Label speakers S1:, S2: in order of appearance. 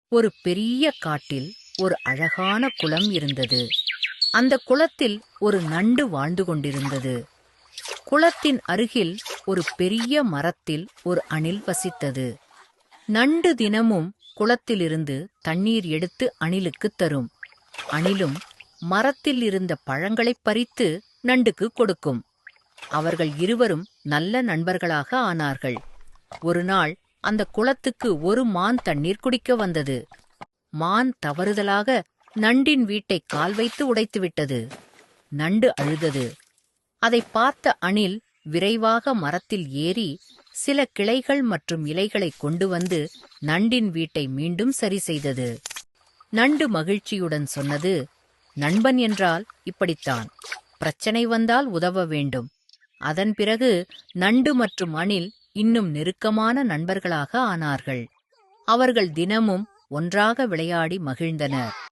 S1: ஒரு பெரிய காட்டில் ஒரு அழகான குளம் இருந்தது. அந்த குளத்தில் ஒரு நண்டு வாழ்ந்து கொண்டிருந்தது. குளத்தின் அருகில் ஒரு பெரிய மரத்தில் ஒரு அணில் வசித்தது. நண்டு தினமும் குளத்திலிருந்து தண்ணீர் எடுத்து அணிலுக்குத் தரும். அணிலும் மரத்தில் இருந்த பழங்களைப் பறித்து நண்டுக்கு கொடுக்கும். அவர்கள் இருவரும் நல்ல நண்பர்களாக ஆனார்கள். ஒரு நாள் அந்த குளத்துக்கு ஒரு மான் தண்ணீர் குடிக்க வந்தது. மான் தவறுதலாக நண்டின் வீட்டை கால் வைத்து உடைத்துவிட்டது. நண்டு அழுதது. அதைப் பார்த்த அணில் விரைவாக மரத்தில் ஏறி சில கிளைகள் மற்றும் இலைகளை கொண்டு வந்து நண்டின் வீட்டை மீண்டும் சரி செய்தது. நண்டு மகிழ்ச்சியுடன் சொன்னது, நண்பன் என்றால் இப்படித்தான், பிரச்சனை வந்தால் உதவ வேண்டும். அதன் பிறகு நண்டு மற்றும் அணில் இன்னும் நெருக்கமான நண்பர்களாக ஆனார்கள். அவர்கள் தினமும் ஒன்றாக விளையாடி மகிழ்ந்தனர்.